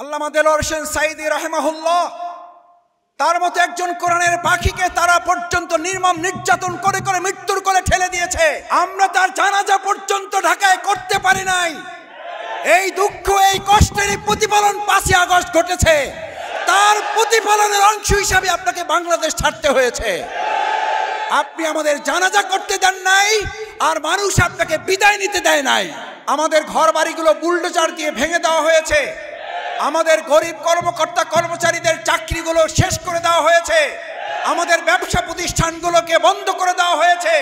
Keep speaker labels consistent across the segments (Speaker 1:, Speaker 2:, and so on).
Speaker 1: আল্লামা দেলোয়ার হোসেন সাঈদী রাহিমাহুল্লাহ তার মতো একজন কোরআনের পাখিকে তারা পর্যন্ত নির্মম নির্যাতন করে করে মৃত্যুর কোলে ঠেলে দিয়েছে। আমরা তার জানাজা পর্যন্ত ঢাকায় করতে পারি নাই। এই দুঃখ এই কষ্টের প্রতিফলন 5ই আগস্ট ঘটেছে। তার প্রতিফলনের অংশ হিসাবে আপনাকে বাংলাদেশ ছাড়তে হয়েছে। আপনি আমাদের জানাজা করতে দেন নাই, আর মানুষ আপনাকে বিদায় নিতে দেয় নাই। আমাদের ঘর বাড়িগুলো বুলডোজার দিয়ে ভেঙে দেওয়া হয়েছে। আমাদের গরিব কর্মকর্তা কর্মচারীদের চাকরিগুলো শেষ করে দেওয়া হয়েছে। আমাদের ব্যবসা প্রতিষ্ঠানগুলোকে বন্ধ করে দেওয়া হয়েছে।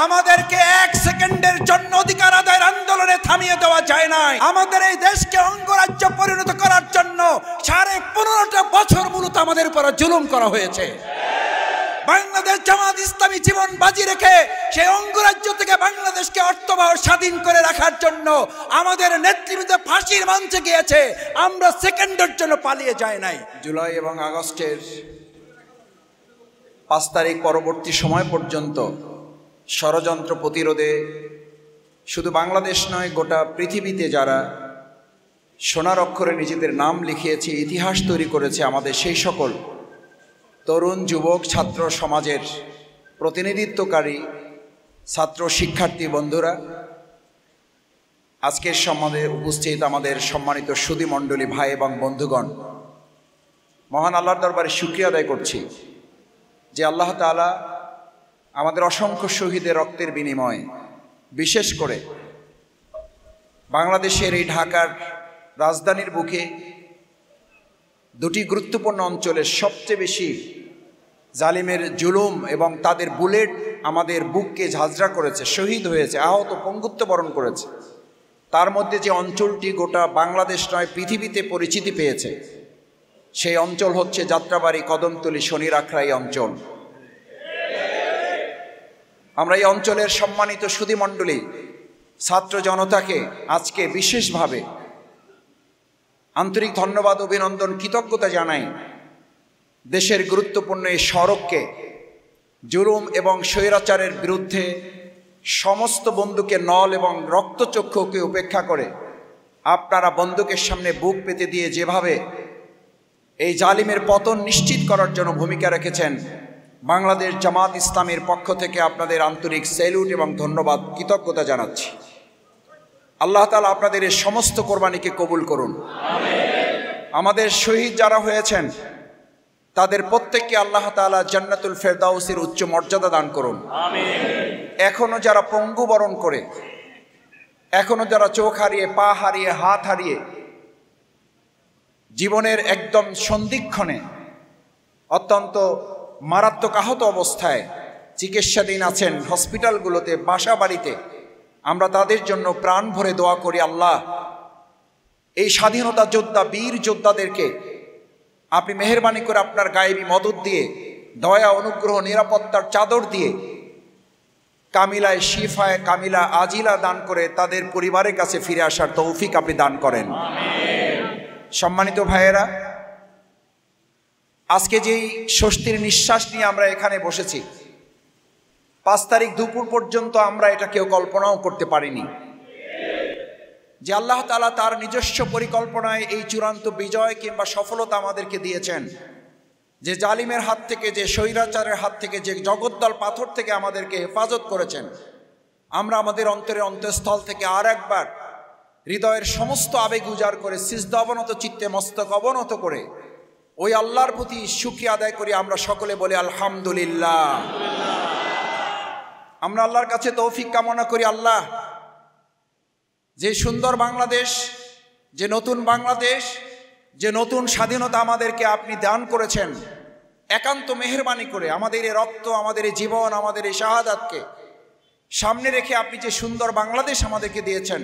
Speaker 1: আমাদেরকে 1 সেকেন্ডের জন্য অধিকার আদায়ের আন্দোলনে থামিয়ে দেওয়া যায় নাই। আমাদের এই দেশকে অঙ্গরাজ্য পরিণত করার জন্য 15.5টা বছর মূলত আমাদের উপর জুলুম করা হয়েছে। বাংলাদেশ জামাত ইসলামী জীবন বাজি রেখে সেই অঙ্গরাজ্য থেকে বাংলাদেশকে অর্থবহ স্বাধীন করে রাখার জন্য আমাদের নেতৃবৃন্দ ফাঁসির মঞ্চে গিয়েছে। আমরা সেকেন্ডের জন্য পালিয়ে যাই নাই। জুলাই এবং আগস্টের 5 তারিখ পরবর্তী সময় পর্যন্ত ষড়যন্ত্র প্রতিরোধে শুধু বাংলাদেশ নয়, গোটা পৃথিবীতে যারা সোনার অক্ষরে নিজেদের নাম লিখিয়েছে, ইতিহাস তৈরি করেছে, আমাদের সেই সকল তরুণ যুবক ছাত্র সমাজের প্রতিনিধিত্বকারী ছাত্র শিক্ষার্থী বন্ধুরা, আজকের সমাজে উপস্থিত আমাদের সম্মানিত সুধী মণ্ডলী ভাই এবং বন্ধুগণ, মহান আল্লাহর দরবারে শুকরিয়া আদায় করছি যে আল্লাহ তাআলা আমাদের অসংখ্য শহীদের রক্তের বিনিময়ে বিশেষ করে বাংলাদেশের এই ঢাকার রাজধানীর বুকে 2টি গুরুত্বপূর্ণ অঞ্চলের সবচেয়ে বেশি জালিমের জুলুম এবং তাদের বুলেট আমাদের বুককে ঝাঁঝরা করেছে, শহীদ হয়েছে, আহত পঙ্গুত্ব বরণ করেছে। তার মধ্যে যে অঞ্চলটি গোটা বাংলাদেশ নয় পৃথিবীতে পরিচিতি পেয়েছে সেই অঞ্চল হচ্ছে যাত্রাবাড়ি, কদমতলী, শনির আখড়া এই অঞ্চল। আমরা এই অঞ্চলের সম্মানিত সুধী মণ্ডলী ছাত্র জনতাকে আজকে বিশেষভাবে আন্তরিক ধন্যবাদ, অভিনন্দন, কৃতজ্ঞতা জানাই। দেশের গুরুত্বপূর্ণ এই সড়ককে জুলুম এবং স্বৈরাচারের বিরুদ্ধে সমস্ত বন্দুকের নল এবং রক্তচক্ষুকে উপেক্ষা করে আপনারা বন্দুকের সামনে বুক পেতে দিয়ে যেভাবে এই জালিমের পতন নিশ্চিত করার জন্য ভূমিকা রেখেছেন, বাংলাদেশ জামাত ইসলামের পক্ষ থেকে আপনাদের আন্তরিক স্যালুট এবং ধন্যবাদ, কৃতজ্ঞতা জানাচ্ছি। আল্লাহ তাআলা আপনাদের এই সমস্ত কোরবানিকে কবুল করুন। আমাদের শহীদ যারা হয়েছেন তাদের প্রত্যেককে আল্লাহ তাআলা জান্নাতুল ফেরদাউসের উচ্চ মর্যাদা দান করুন। এখনো যারা পঙ্গু বরণ করে, এখনো যারা চোখ হারিয়ে, পা হারিয়ে, হাত হারিয়ে জীবনের একদম সন্ধিক্ষণে অত্যন্ত মারাত্মক আহত অবস্থায় চিকিৎসাধীন আছেন হসপিটালগুলোতে, বাসা বাড়িতে, আমরা তাদের জন্য প্রাণ ভরে দোয়া করি। আল্লাহ, এই স্বাধীনতা যোদ্ধা বীর যোদ্ধাদেরকে আপনি মেহেরবানি করে আপনার গায়েবী মদত দিয়ে, দয়া, অনুগ্রহ, নিরাপত্তার চাদর দিয়ে কামিলায় শিফায় কামিলা আজিলা দান করে তাদের পরিবারের কাছে ফিরে আসার তৌফিক আপনি দান করেন। সম্মানিত ভাইয়েরা, আজকে যেই স্বস্তির নিঃশ্বাস নিয়ে আমরা এখানে বসেছি, 5 তারিখ দুপুর পর্যন্ত আমরা এটা কেউ কল্পনাও করতে পারিনি যে আল্লাহ তাআলা তার নিজস্ব পরিকল্পনায় এই চূড়ান্ত বিজয় কিংবা সফলতা আমাদেরকে দিয়েছেন, যে জালিমের হাত থেকে, যে স্বৈরাচারের হাত থেকে, যে জগদ্দল পাথর থেকে আমাদেরকে হেফাজত করেছেন। আমরা আমাদের অন্তরের অন্তঃস্থল থেকে আর একবার হৃদয়ের সমস্ত আবেগ উজাড় করে সিজদা অবনত চিত্তে মস্তক অবনত করে ওই আল্লাহর প্রতি শুকরিয়া আদায় করি। আমরা সকলে বলি আলহামদুলিল্লাহ। আমরা আল্লাহর কাছে তৌফিক কামনা করি, আল্লাহ, যে সুন্দর বাংলাদেশ, যে নতুন বাংলাদেশ, যে নতুন স্বাধীনতা আমাদেরকে আপনি দান করেছেন, একান্ত মেহেরবানি করে আমাদের এই রক্ত, আমাদের এই জীবন, আমাদের এই শাহাদাতকে সামনে রেখে আপনি যে সুন্দর বাংলাদেশ আমাদেরকে দিয়েছেন,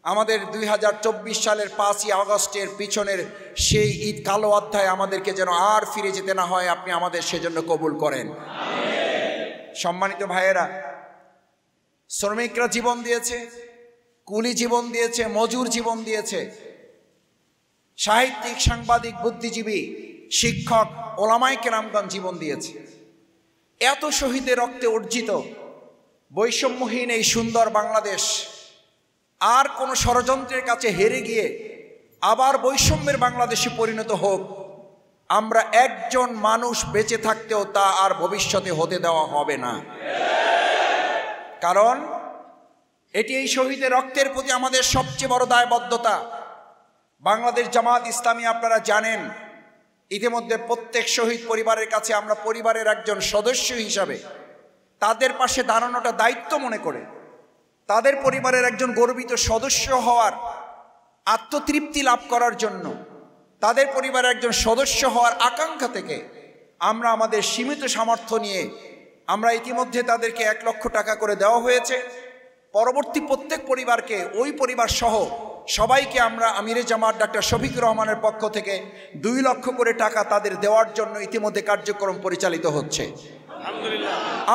Speaker 1: আমাদের 2024 সালের 5ই আগস্টের পিছনের সেই ঈদ কালো অধ্যায় আমাদেরকে যেন আর ফিরে যেতে না হয়, আপনি আমাদের সেজন্য কবুল করেন। সম্মানিত ভাইয়েরা, শ্রমিকরা জীবন দিয়েছে, কুলি জীবন দিয়েছে, মজুর জীবন দিয়েছে, সাহিত্যিক, সাংবাদিক, বুদ্ধিজীবী, শিক্ষক, ওলামায়ে কেরামগণ জীবন দিয়েছে। এত শহীদের রক্তে অর্জিত বৈষম্যহীন এই সুন্দর বাংলাদেশ আর কোনো ষড়যন্ত্রের কাছে হেরে গিয়ে আবার বৈষম্যের বাংলাদেশে পরিণত হোক, আমরা একজন মানুষ বেঁচে থাকতেও তা আর ভবিষ্যতে হতে দেওয়া হবে না। কারণ এটি এই শহীদের রক্তের প্রতি আমাদের সবচেয়ে বড় দায়বদ্ধতা। বাংলাদেশ জামাত ইসলামী আপনারা জানেন, ইতিমধ্যে প্রত্যেক শহীদ পরিবারের কাছে আমরা পরিবারের একজন সদস্য হিসাবে তাদের পাশে দাঁড়ানোটা দায়িত্ব মনে করে, তাদের পরিবারের একজন গর্বিত সদস্য হওয়ার আত্মতৃপ্তি লাভ করার জন্য, তাদের পরিবারের একজন সদস্য হওয়ার আকাঙ্ক্ষা থেকে আমরা আমাদের সীমিত সামর্থ্য নিয়ে আমরা ইতিমধ্যে তাদেরকে 1 লক্ষ টাকা করে দেওয়া হয়েছে। পরবর্তী প্রত্যেক পরিবারকে, ওই পরিবার সহ সবাইকে আমরা আমিরে জামাত ডাক্তার শফিকুর রহমানের পক্ষ থেকে 2 লক্ষ করে টাকা তাদের দেওয়ার জন্য ইতিমধ্যে কার্যক্রম পরিচালিত হচ্ছে।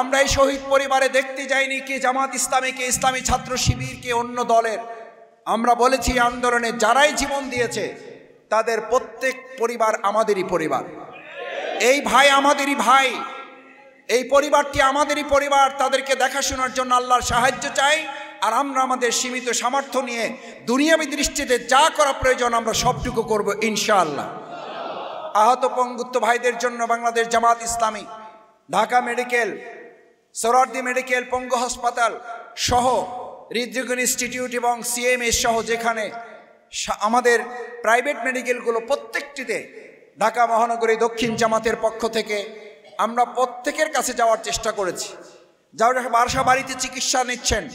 Speaker 1: আমরা এই শহীদ পরিবারে দেখতে যাইনি কে জামাত ইসলামী, কে ইসলামী ছাত্র শিবির, কে অন্য দলের। আমরা বলেছি আন্দোলনে যারাই জীবন দিয়েছে তাদের প্রত্যেক পরিবার আমাদেরই পরিবার। এই ভাই আমাদেরই ভাই, এই পরিবারটি আমাদেরই পরিবার। তাদেরকে দেখাশোনার জন্য আল্লাহর সাহায্য চাই। আর আমরা আমাদের সীমিত সামর্থ্য নিয়ে দুনিয়াবী দৃষ্টিতে যা করা প্রয়োজন আমরা সবটুকু করব ইনশাআল্লাহ। আহত পঙ্গুত্ব ভাইদের জন্য বাংলাদেশ জামাত ইসলামী ঢাকা মেডিকেল, সোহরাওয়ার্দী মেডিকেল, পঙ্গু হাসপাতাল সহ হৃদরোগ ইনস্টিটিউট এবং সিএমএস সহ যেখানে আমাদের প্রাইভেট মেডিকেলগুলো প্রত্যেকটিতে ঢাকা মহানগরী দক্ষিণ জামাতের পক্ষ থেকে আমরা প্রত্যেকের কাছে যাওয়ার চেষ্টা করেছি। যারা বাসা বাড়িতে চিকিৎসা নিচ্ছেন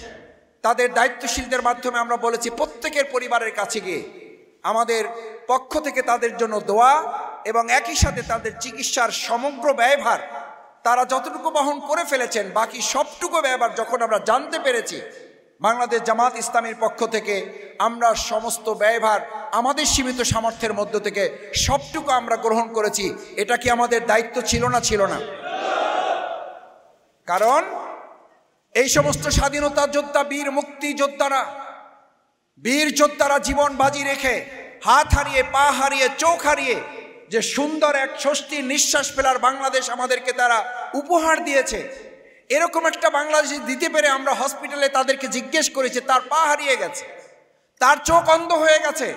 Speaker 1: তাদের দায়িত্বশীলদের মাধ্যমে আমরা বলেছি প্রত্যেকের পরিবারের কাছে গিয়ে আমাদের পক্ষ থেকে তাদের জন্য দোয়া এবং একই সাথে তাদের চিকিৎসার সমগ্র ব্যয়ভার তারা যতটুকু বহন করে ফেলেছেন, বাকি সবটুকু ব্যয়ভার যখন আমরা জানতে পেরেছি বাংলাদেশ জামাত ইসলামীর পক্ষ থেকে আমরা সমস্ত ব্যয়ভার আমাদের সীমিত সামর্থ্যের মধ্য থেকে সবটুকু আমরা গ্রহণ করেছি। এটা কি আমাদের দায়িত্ব ছিল না? ছিল না? কারণ এই সমস্ত স্বাধীনতা যোদ্ধা, বীর মুক্তি যোদ্ধারা, বীর যোদ্ধারা জীবন বাজি রেখে হাত হারিয়ে, পা হারিয়ে, চোখ হারিয়ে যে সুন্দর এক স্বস্তির নিঃশ্বাস ফেলার বাংলাদেশ আমাদেরকে তারা উপহার দিয়েছে, এরকম একটা বাংলাদেশ দিতে পেরে আমরা হসপিটালে তাদেরকে জিজ্ঞেস করেছি, তার পা হারিয়ে গেছে, তার চোখ অন্ধ হয়ে গেছে,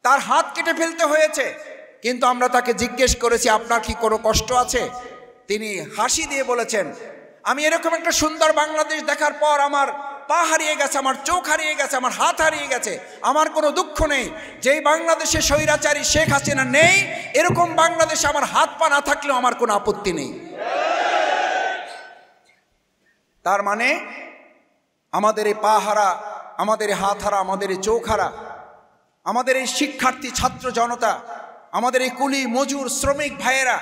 Speaker 1: তার হাত কেটে ফেলতে হয়েছে, কিন্তু আমরা তাকে জিজ্ঞেস করেছি আপনার কি কোনো কষ্ট আছে? তিনি হাসি দিয়ে বলেছেন আমি এরকম একটা সুন্দর বাংলাদেশ দেখার পর আমার পা হারিয়ে গেছে, আমার চোখ হারিয়ে গেছে, আমার হাত হারিয়ে গেছে, আমার কোনো দুঃখ নেই। যেই বাংলাদেশে স্বৈরাচারী শেখ হাসিনা নেই, এরকম বাংলাদেশে আমার হাত পা না থাকলেও আমার কোনো আপত্তি নেই। তার মানে আমাদের এই পা হারা, আমাদের এই হাত হারা, আমাদের এই চোখ হারা, আমাদের এই শিক্ষার্থী ছাত্র জনতা, আমাদের এই কুলি মজুর শ্রমিক ভাইয়েরা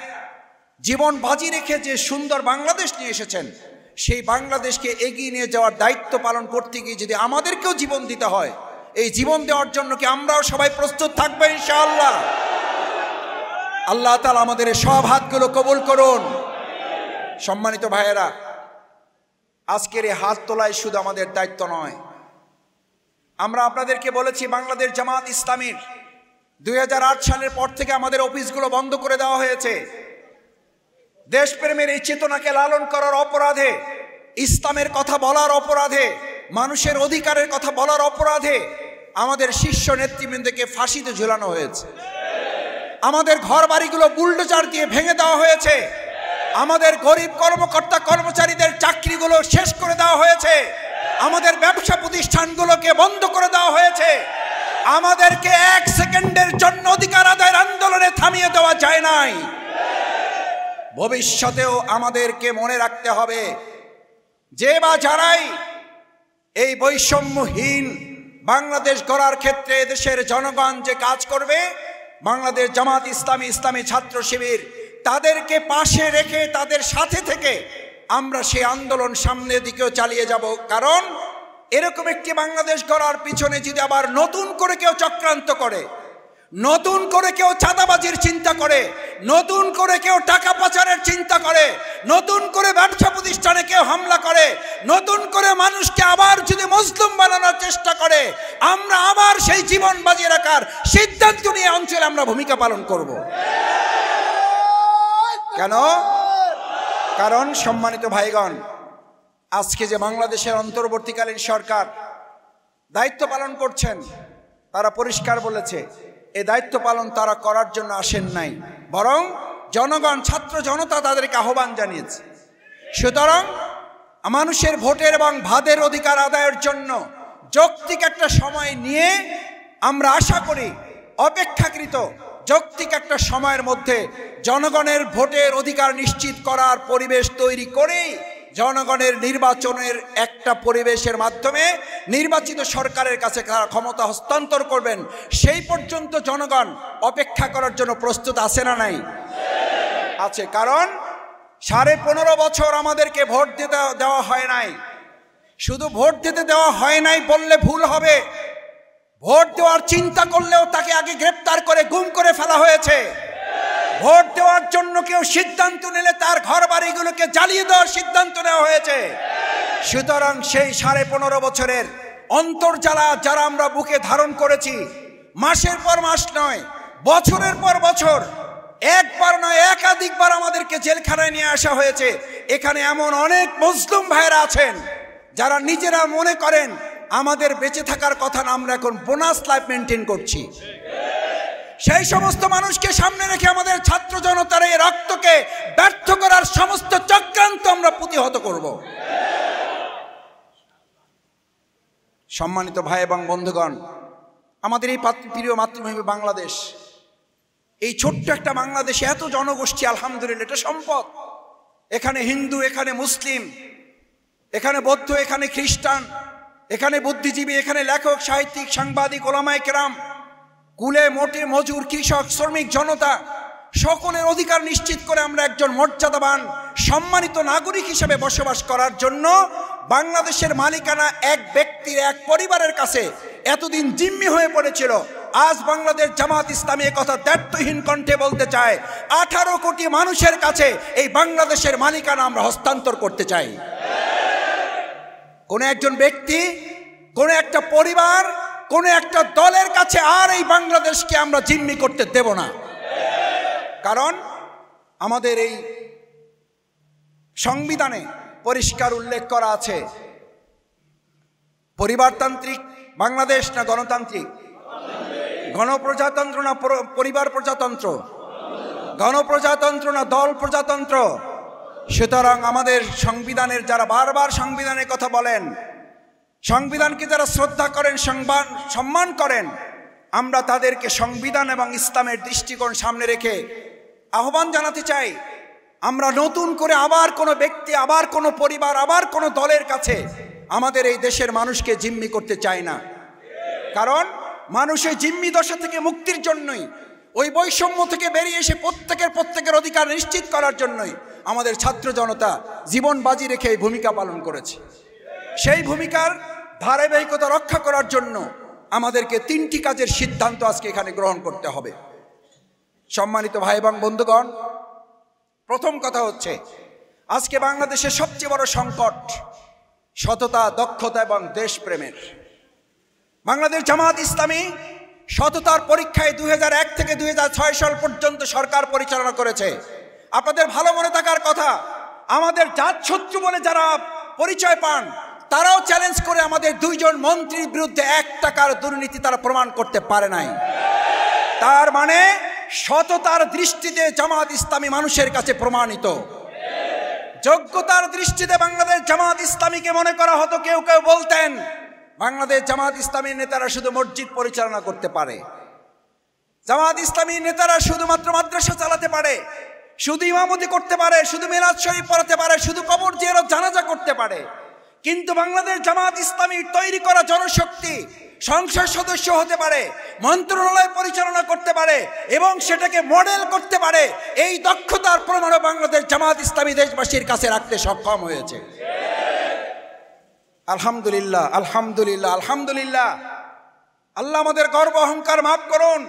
Speaker 1: জীবন বাজি রেখে যে সুন্দর বাংলাদেশ নিয়ে এসেছেন, সেই বাংলাদেশকে এগিয়ে নিয়ে যাওয়ার দায়িত্ব পালন করতে গিয়ে যদি আমাদেরকেও জীবন দিতে হয়, এই জীবন দেওয়ার জন্য কি আমরাও সবাই প্রস্তুত থাকবো ইনশাআল্লাহ? আল্লাহ তাআলা আমাদের সব হাতগুলো কবুল করুন। সম্মানিত ভাইয়েরা, আজকের এই হাত তোলায় শুধু আমাদের দায়িত্ব নয়, আমরা আপনাদেরকে বলেছি বাংলাদেশ জামাত ইসলামীর 2008 সালের পর থেকে আমাদের অফিসগুলো বন্ধ করে দেওয়া হয়েছে। দেশপ্রেমের এই চেতনাকে লালন করার অপরাধে, ইসলামের কথা বলার অপরাধে, মানুষের অধিকারের কথা বলার অপরাধে আমাদের শীর্ষ নেতৃবৃন্দকে ফাঁসিতে ঝুলানো হয়েছে। আমাদের ঘর বাড়িগুলো বুলডোজার দিয়ে ভেঙে দেওয়া হয়েছে। আমাদের গরিব কর্মকর্তা কর্মচারীদের চাকরিগুলো শেষ করে দেওয়া হয়েছে। আমাদের ব্যবসা প্রতিষ্ঠানগুলোকে বন্ধ করে দেওয়া হয়েছে। আমাদেরকে 1 সেকেন্ডের জন্য অধিকার আদায়ের আন্দোলনে থামিয়ে দেওয়া যায় নাই। ভবিষ্যতেও আমাদেরকে মনে রাখতে হবে যে বা যারাই এই বৈষম্যহীন বাংলাদেশ গড়ার ক্ষেত্রে এদেশের জনগণ যে কাজ করবে, বাংলাদেশ জামাত ইসলামী, ইসলামী ছাত্র শিবির তাদেরকে পাশে রেখে তাদের সাথে থেকে আমরা সেই আন্দোলন সামনের দিকেও চালিয়ে যাব। কারণ এরকম একটি বাংলাদেশ গড়ার পিছনে যদি আবার নতুন করে কেউ চক্রান্ত করে, নতুন করে কেউ চাঁদাবাজির চিন্তা করে, নতুন করে কেউ টাকা পাচারের চিন্তা করে, নতুন করে ব্যবসা প্রতিষ্ঠানে কেউ হামলা করে, নতুন করে মানুষকে আবার যদি মজলুম বানানোর চেষ্টা করে, আমরা আবার সেই জীবন বাজি রাখার সিদ্ধান্ত নিয়ে অঞ্চলে আমরা ভূমিকা পালন করব। কেন? কারণ সম্মানিত ভাইগণ, আজকে যে বাংলাদেশের অন্তর্বর্তীকালীন সরকার দায়িত্ব পালন করছেন, তারা পরিষ্কার বলেছে এই দায়িত্ব পালন তারা করার জন্য আসেন নাই, বরং জনগণ, ছাত্র জনতা তাদেরকে আহ্বান জানিয়েছে। সুতরাং মানুষের ভোটের এবং ভাদের অধিকার আদায়ের জন্য যৌক্তিক একটা সময় নিয়ে আমরা আশা করি অপেক্ষাকৃত যৌক্তিক একটা সময়ের মধ্যে জনগণের ভোটের অধিকার নিশ্চিত করার পরিবেশ তৈরি করেই জনগণের নির্বাচনের একটা পরিবেশের মাধ্যমে নির্বাচিত সরকারের কাছে তারা ক্ষমতা হস্তান্তর করবেন। সেই পর্যন্ত জনগণ অপেক্ষা করার জন্য প্রস্তুত আছে না নাই? আছে। কারণ 15.5 বছর আমাদেরকে ভোট দিতে দেওয়া হয় নাই। শুধু ভোট দিতে দেওয়া হয় নাই বললে ভুল হবে। ভোট দেওয়ার চিন্তা করলেও তাকে আগে গ্রেপ্তার করে গুম করে ফেলা হয়েছে। ভোট দেওয়ার জন্য কেউ সিদ্ধান্ত নিলে তার ঘর বাড়িগুলোকে জ্বালিয়ে দেওয়ার সিদ্ধান্ত নেওয়া হয়েছে। সুতরাং সেই 15.5 বছরের অন্তর্জ্বালা যারা আমরা বুকে ধারণ করেছি, মাসের পর মাস নয়, বছরের পর বছর, একবার নয় একাধিকবার আমাদেরকে জেলখানায় নিয়ে আসা হয়েছে। এখানে এমন অনেক মুসলিম ভাইরা আছেন যারা নিজেরা মনে করেন আমাদের বেঁচে থাকার কথা না, আমরা এখন বোনাস লাইফ মেনটেন করছি। সেই সমস্ত মানুষকে সামনে রেখে আমাদের ছাত্র জনতার এই রক্তকে ব্যর্থ করার সমস্ত চক্রান্ত আমরা প্রতিহত করব। সম্মানিত ভাই এবং বন্ধুগণ, আমাদের এই প্রিয় মাতৃভূমি বাংলাদেশ, এই ছোট্ট একটা বাংলাদেশে এত জনগোষ্ঠী, আলহামদুলিল্লাহ এটা সম্পদ। এখানে হিন্দু, এখানে মুসলিম, এখানে বৌদ্ধ, এখানে খ্রিস্টান, এখানে বুদ্ধিজীবী, এখানে লেখক, সাহিত্যিক, সাংবাদিক, ওলামায়ে কেরাম, কুলে মোটে মজুর, কৃষক, শ্রমিক জনতা, সকলের অধিকার নিশ্চিত করে আমরা একজন মর্যাদাবান সম্মানিত নাগরিক হিসেবে বসবাস করার জন্য বাংলাদেশের মালিকানা এক ব্যক্তির, এক পরিবারের কাছে এতদিন জিম্মি হয়ে পড়েছিল। আজ বাংলাদেশ জামাত ইসলামী কথা দায়িত্বহীন কণ্ঠে বলতে চায়, 18 কোটি মানুষের কাছে এই বাংলাদেশের মালিকানা আমরা হস্তান্তর করতে চাই। কোন একজন ব্যক্তি, কোন একটা পরিবার, কোন একটা দলের কাছে আর এই বাংলাদেশকে আমরা জিম্মি করতে দেব না। কারণ আমাদের এই সংবিধানে পরিষ্কার উল্লেখ করা আছে, পরিবারতান্ত্রিক বাংলাদেশ না গণতান্ত্রিক? গণপ্রজাতন্ত্র না পরিবার প্রজাতন্ত্র? গণপ্রজাতন্ত্র না দল প্রজাতন্ত্র? সুতরাং আমাদের সংবিধানের যারা বারবার সংবিধানের কথা বলেন, সংবিধানকে যারা শ্রদ্ধা করেন, সম্মান করেন, আমরা তাদেরকে সংবিধান এবং ইসলামের দৃষ্টিকোণ সামনে রেখে আহ্বান জানাতে চাই, আমরা নতুন করে আবার কোনো ব্যক্তি, আবার কোনো পরিবার, আবার কোনো দলের কাছে আমাদের এই দেশের মানুষকে জিম্মি করতে চাই না। কারণ মানুষের জিম্মি দশা থেকে মুক্তির জন্যই, ওই বৈষম্য থেকে বেরিয়ে এসে প্রত্যেকের অধিকার নিশ্চিত করার জন্যই আমাদের ছাত্র জনতা জীবন বাজি রেখে এই ভূমিকা পালন করেছে। সেই ভূমিকার ধারাবাহিকতা রক্ষা করার জন্য আমাদেরকে 3টি কাজের সিদ্ধান্ত আজকে এখানে গ্রহণ করতে হবে। সম্মানিত ভাই এবং বন্ধুগণ, প্রথম কথা হচ্ছে, আজকে বাংলাদেশের সবচেয়ে বড় সংকট সততা, দক্ষতা এবং দেশপ্রেমের। বাংলাদেশ জামাত ইসলামী সততার পরীক্ষায় 2001 থেকে 2006 সাল পর্যন্ত সরকার পরিচালনা করেছে। আপনাদের ভালো মনে থাকার কথা, আমাদের জাত শত্রু বলে যারা পরিচয় পান, তারাও চ্যালেঞ্জ করে আমাদের 2 জন মন্ত্রীর বিরুদ্ধে 1 টাকার দুর্নীতি তারা প্রমাণ করতে পারে নাই। তার মানে সততার দৃষ্টিতে জামাত ইসলামী মানুষের কাছে প্রমাণিত। যোগ্যতার দৃষ্টিতে বাংলাদেশ জামাত ইসলামীকে মনে করা হতো, কেউ কেউ বলতেন বাংলাদেশ জামাত ইসলামীর নেতারা শুধু মসজিদ পরিচালনা করতে পারে, জামাত ইসলামীর নেতারা শুধুমাত্র মাদ্রাসা চালাতে পারে, শুধু ইমামতি করতে পারে, শুধু মিলাদ শরীফ পড়াতে পারে, শুধু কবর জিয়ারত জানাজা করতে পারে। কিন্তু বাংলাদেশ জামাত ইসলামীর তৈরি করা জনশক্তি সংসদ সদস্য হতে পারে, মন্ত্রণালয় পরিচালনা করতে পারে এবং সেটাকে মডেল করতে পারে। এই দক্ষতার প্রমাণ বাংলাদেশ জামাত ইসলামী দেশবাসীর কাছে রাখতে সক্ষম হয়েছে। আলহামদুলিল্লাহ, আলহামদুলিল্লাহ, আলহামদুলিল্লাহ। আল্লাহ আমাদের গর্ব অহংকার মাফ করুন।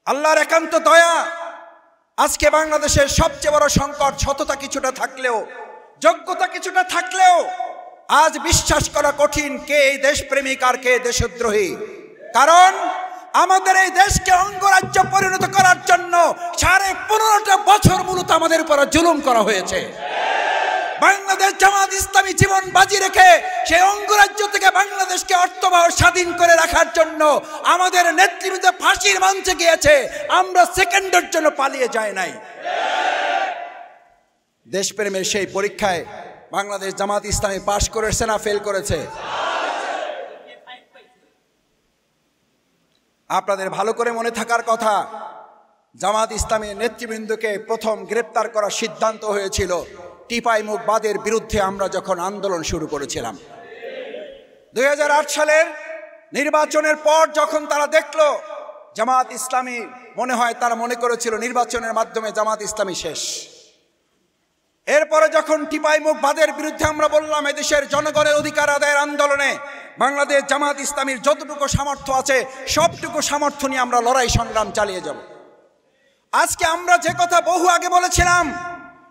Speaker 1: আল্লাহর একান্ত দয়া। আজকে বাংলাদেশের সবচেয়ে বড় সংকট সততা কিছুটা থাকলেও, যোগ্যতা কিছুটা থাকলেও আজ বিশ্বাস করা কঠিন কে এই দেশপ্রেমিক আর কে দেশদ্রোহী। কারণ আমাদের এই দেশকে অঙ্গরাজ্য পরিণত করার জন্য 15.5 বছর মূলত আমাদের উপর জুলুম করা হয়েছে। বাংলাদেশ জামাত ইসলামী জীবন বাজি রেখে সেই অঙ্গরাজ্য থেকে বাংলাদেশকে অর্থবহ স্বাধীন করে রাখার জন্য আমাদের নেতৃবৃন্দ ফাঁসির মঞ্চে গিয়েছে, আমরা সেকেন্ডের জন্য পালিয়ে যায় নাই। দেশপ্রেমের সেই পরীক্ষায় বাংলাদেশ জামাত ইসলামী পাশ করেছে না ফেল করেছে? আপনাদের ভালো করে মনে থাকার কথা, জামাত ইসলামের নেতৃবৃন্দকে প্রথম গ্রেপ্তার করার সিদ্ধান্ত হয়েছিল টিপাইমুখবাদের বিরুদ্ধে আমরা যখন আন্দোলন শুরু করেছিলাম। 2008 সালের নির্বাচনের পর যখন তারা দেখলো জামাত ইসলামী, মনে হয় তারা মনে করেছিল নির্বাচনের মাধ্যমে জামাত ইসলামী শেষ। এরপরে যখন টিপাইমুখবাদের বিরুদ্ধে আমরা বললাম এদেশের জনগণের অধিকার আদায়ের আন্দোলনে বাংলাদেশ জামাত ইসলামীর যতটুকু সামর্থ্য আছে সবটুকু সামর্থ্য নিয়ে আমরা লড়াই সংগ্রাম চালিয়ে যাব। আজকে আমরা যে কথা বহু আগে বলেছিলাম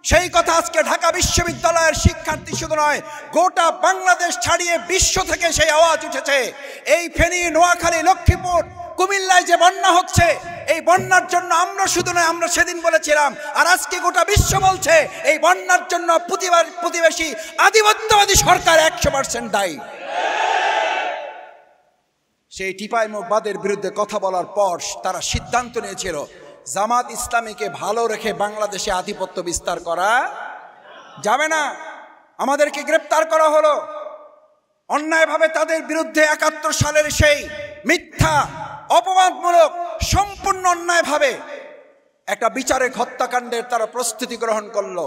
Speaker 1: সেই কথা আজকে ঢাকা বিশ্ববিদ্যালয়ের শিক্ষার্থী শুধু নয়, গোটা বাংলাদেশ ছাড়িয়ে বিশ্ব থেকে সেই আওয়াজ উঠেছে। এই ফেনী, নোয়াখালী, লক্ষ্মীপুর, কুমিল্লায় যে বন্যা হচ্ছে, এই বন্যার জন্য আমরা শুধু নয়, আমরা সেদিন বলেছিলাম আর আজকে গোটা বিশ্ব বলছে এই বন্যার জন্য প্রতিবেশী আধিপত্যবাদী সরকার 100% দায়ী। সেই টিপাইমুখবাদের বিরুদ্ধে কথা বলার পর তারা সিদ্ধান্ত নিয়েছিল জামাত ইসলামীকে ভালো রেখে বাংলাদেশে আধিপত্য বিস্তার করা যাবে না। আমাদেরকে গ্রেপ্তার করা হলো অন্যায়ভাবে, তাদের বিরুদ্ধে 71 সালের সেই মিথ্যা অপবাদমূলক সম্পূর্ণ অন্যায়ভাবে একটা বিচারিক হত্যাকাণ্ডের তারা প্রস্তুতি গ্রহণ করলো।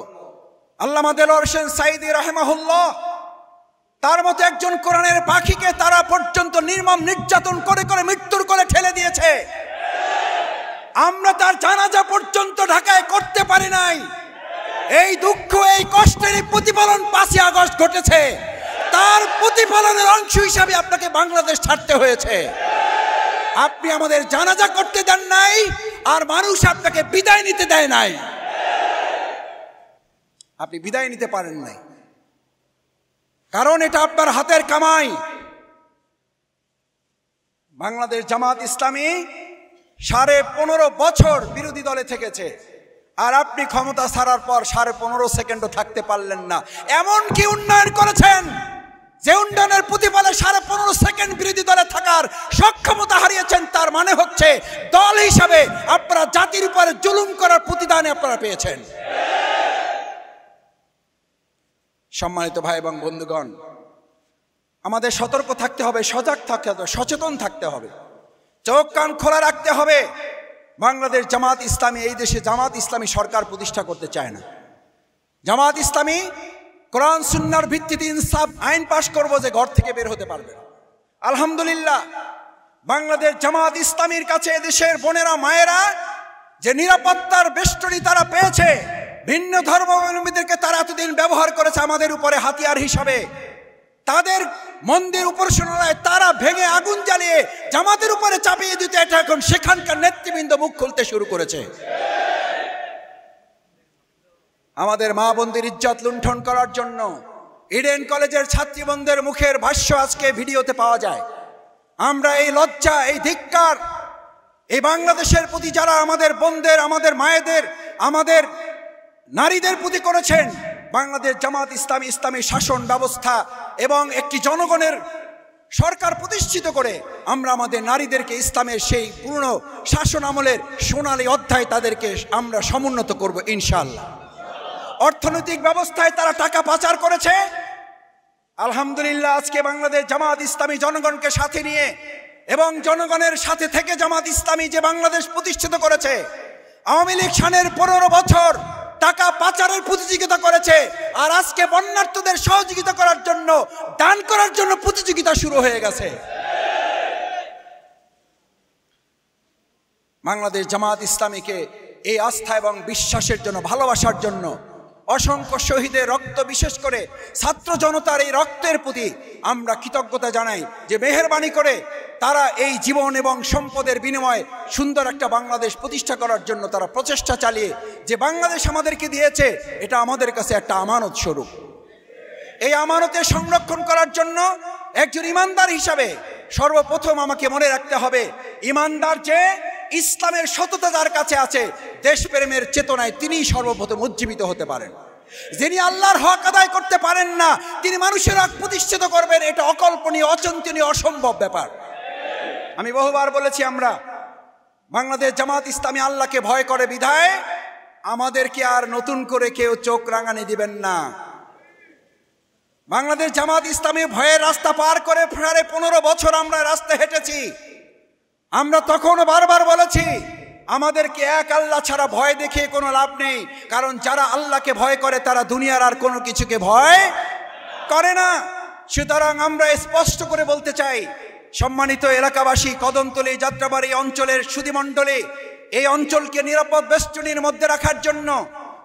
Speaker 1: আল্লামা দেলোয়ার হোসেন সাঈদী রাহিমাহুল্লাহ, তার মতো একজন কোরআনের পাখিকে তারা পর্যন্ত নির্মম নির্যাতন করে করে মৃত্যুর কোলে ঠেলে দিয়েছে। আমরা তার জানাজা পর্যন্ত ঢাকায় করতে পারি নাই। এই দুঃখ, এই কষ্টের প্রতিফলন 5ই আগস্ট ঘটেছে। তার প্রতিফলনের অংশ হিসাবে আপনাকে বাংলাদেশ ছাড়তে হয়েছে। আপনি আমাদের জানাজা করতে দেন নাই, আর মানুষ আপনাকে বিদায় নিতে দেয় নাই। আপনি বিদায় নিতে পারেন নাই, কারণ এটা আপনার হাতের কামাই। বাংলাদেশ জামাত ইসলামী 15.5 বছর বিরোধী দলে থেকেছে, আর আপনি ক্ষমতা ছাড়ার পর 15.5 সেকেন্ডও থাকতে পারলেন না। এমন কি উন্নয়ন করেছেন যে উন্নয়নের প্রতিফলে 15.5 সেকেন্ড বিরোধী দলে থাকার সক্ষমতা হারিয়েছেন? তার মানে হচ্ছে দল হিসাবে আপনারা জাতির উপরে জুলুম করার প্রতিদানে আপনারা পেয়েছেন। সম্মানিত ভাই এবং বন্ধুগণ, আমাদের সতর্ক থাকতে হবে, সজাগ থাকতে হবে, সচেতন থাকতে হবে, চোখ কান খোলা রাখতে হবে। বাংলাদেশ জামাত ইসলামী, এই দেশে জামাত ইসলামী সরকার প্রতিষ্ঠা করতে চায় না। জামাত ইসলামী কোরআন সুন্নাহর ভিত্তিতে ইনসাফ আইন পাশ করবো যে ঘর থেকে বের হতে পারবে। আলহামদুলিল্লাহ, বাংলাদেশ জামাত ইসলামীর কাছে এদেশের বোনেরা, মায়েরা যে নিরাপত্তার বেষ্টনী তারা পেয়েছে, ভিন্ন ধর্মাবলম্বীদেরকে তারা এতদিন ব্যবহার করেছে আমাদের উপরে হাতিয়ার হিসাবে। তাদের মন্দির উপাসনালয় তারা ভেঙে আগুন জ্বালিয়ে জামাতের উপরে চাপিয়ে দিতে, এটা এখন সেখানকার নেতৃবৃন্দ মুখ খুলতে শুরু করেছে। আমাদের মা বোনদের ইজ্জত লুণ্ঠন করার জন্য ইডেন কলেজের ছাত্রীবন্ধের মুখের ভাষ্য আজকে ভিডিওতে পাওয়া যায়। আমরা এই লজ্জা, এই ধিক্কার এই বাংলাদেশের প্রতি যারা আমাদের বোনদের, আমাদের মায়েদের, আমাদের নারীদের প্রতি করেছেন, বাংলাদেশ জামাত ইসলামী ইসলামী শাসন ব্যবস্থা এবং একটি জনগণের সরকার প্রতিষ্ঠিত করে আমরা আমাদের নারীদেরকে ইসলামের সেই পুরনো শাসন আমলের সোনালী অধ্যায় তাদেরকে আমরা সমুন্নত করব ইনশাআল্লাহ। অর্থনৈতিক ব্যবস্থায় তারা টাকা পাচার করেছে। আলহামদুলিল্লাহ, আজকে বাংলাদেশ জামাত ইসলামী জনগণকে সাথে নিয়ে এবং জনগণের সাথে থেকে জামাত ইসলামী যে বাংলাদেশ প্রতিষ্ঠিত করেছে। আওয়ামী লীগ শাসনের 15 বছর টাকা পাচারের প্রতিযোগিতা করেছে, আর আজকে বন্যার্থদের সহযোগিতা করার জন্য, দান করার জন্য প্রতিযোগিতা শুরু হয়ে গেছে। বাংলাদেশ জামাত ইসলামীকে এই আস্থা এবং বিশ্বাসের জন্য, ভালোবাসার জন্য অসংখ্য শহীদের রক্ত, বিশেষ করে ছাত্র জনতার এই রক্তের প্রতি আমরা কৃতজ্ঞতা জানাই যে মেহেরবানি করে তারা এই জীবন এবং সম্পদের বিনিময়ে সুন্দর একটা বাংলাদেশ প্রতিষ্ঠা করার জন্য তারা প্রচেষ্টা চালিয়ে যে বাংলাদেশ আমাদেরকে দিয়েছে, এটা আমাদের কাছে একটা আমানত স্বরূপ। এই আমানতের সংরক্ষণ করার জন্য একজন ইমানদার হিসাবে সর্বপ্রথম আমাকে মনে রাখতে হবে, ইমানদার যে ইসলামের সততা যার কাছে আছে, দেশপ্রেমের চেতনায় তিনিই সর্বপ্রথম উজ্জীবিত হতে পারেন। যিনি আল্লাহর হক আদায় করতে পারেন না তিনি মানুষের হক প্রতিষ্ঠিত করবেন, এটা অকল্পনীয়, অচিন্তনীয়, অসম্ভব ব্যাপার। আমি বহুবার বলেছি, আমরা বাংলাদেশ জামাত ইসলামী আল্লাহকে ভয় করে বিধায় আমাদেরকে আর নতুন করে কেউ চোখ রাঙানি দিবেন না। বাংলাদেশ জামাত ইসলামী ভয়ের রাস্তা পার করে 15 বছর আমরা রাস্তায় হেঁটেছি। আমরা তখনও বারবার বলেছি আমাদেরকে এক আল্লাহ ছাড়া ভয় দেখিয়ে কোনো লাভ নেই, কারণ যারা আল্লাহকে ভয় করে তারা দুনিয়ার আর কোনো কিছুকে ভয় করে না। সুতরাং আমরা স্পষ্ট করে বলতে চাই, সম্মানিত এলাকাবাসী, কদমতলী, যাত্রাবাড়ি অঞ্চলের সুধীমণ্ডলী, এই অঞ্চলকে নিরাপদ বেষ্টনীর মধ্যে রাখার জন্য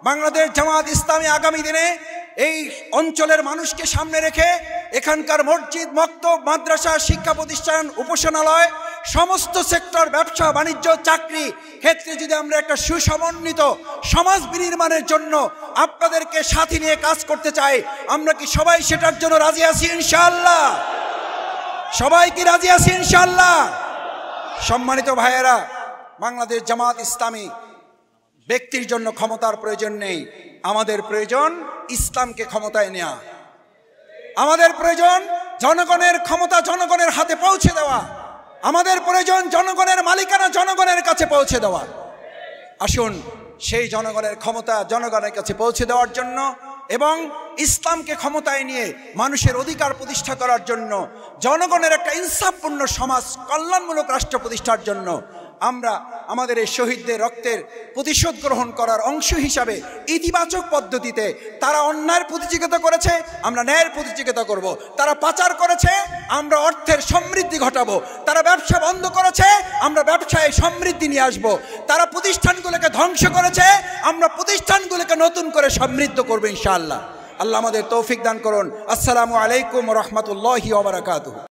Speaker 1: বাংলাদেশ জামাত ইসলামী আগামী দিনে এই অঞ্চলের মানুষকে সামনে রেখে এখানকার মসজিদ, মক্তব, মাদ্রাসা, শিক্ষা প্রতিষ্ঠান, উপাসনালয়, সমস্ত সেক্টর, ব্যবসা বাণিজ্য, চাকরি ক্ষেত্রে যদি আমরা একটা সুসমন্বিত সমাজ বিনির্মাণের জন্য আপনাদেরকে সাথে নিয়ে কাজ করতে চাই, আমরা কি সবাই সেটার জন্য রাজি আছি ইনশাআল্লাহ? সবাই কি রাজি আছি ইনশাআল্লাহ? সম্মানিত ভাইয়েরা, বাংলাদেশ জামাত ইসলামী ব্যক্তির জন্য ক্ষমতার প্রয়োজন নেই, আমাদের প্রয়োজন ইসলামকে ক্ষমতায় নেওয়া। আমাদের প্রয়োজন জনগণের ক্ষমতা জনগণের হাতে পৌঁছে দেওয়া। আমাদের প্রয়োজন জনগণের মালিকানা জনগণের কাছে পৌঁছে দেওয়া। আসুন সেই জনগণের ক্ষমতা জনগণের কাছে পৌঁছে দেওয়ার জন্য এবং ইসলামকে ক্ষমতায় নিয়ে মানুষের অধিকার প্রতিষ্ঠা করার জন্য, জনগণের একটা ইনসাফপূর্ণ সমাজ, কল্যাণমূলক রাষ্ট্র প্রতিষ্ঠার জন্য আমরা আমাদের এই শহীদদের রক্তের প্রতিশোধ গ্রহণ করার অংশ হিসাবে ইতিবাচক পদ্ধতিতে, তারা অন্যায়ের প্রতিযোগিতা করেছে, আমরা ন্যায়ের প্রতিযোগিতা করব। তারা পাচার করেছে, আমরা অর্থের সমৃদ্ধি ঘটাবো। তারা ব্যবসা বন্ধ করেছে, আমরা ব্যবসায় সমৃদ্ধি নিয়ে আসবো। তারা প্রতিষ্ঠানগুলোকে ধ্বংস করেছে, আমরা প্রতিষ্ঠানগুলোকে নতুন করে সমৃদ্ধ করবো ইনশাআল্লাহ। আল্লাহ আমাদের তৌফিক দান করুন। আসসালামু আলাইকুম ওয়া রাহমাতুল্লাহি ওয়া বারাকাতুহু।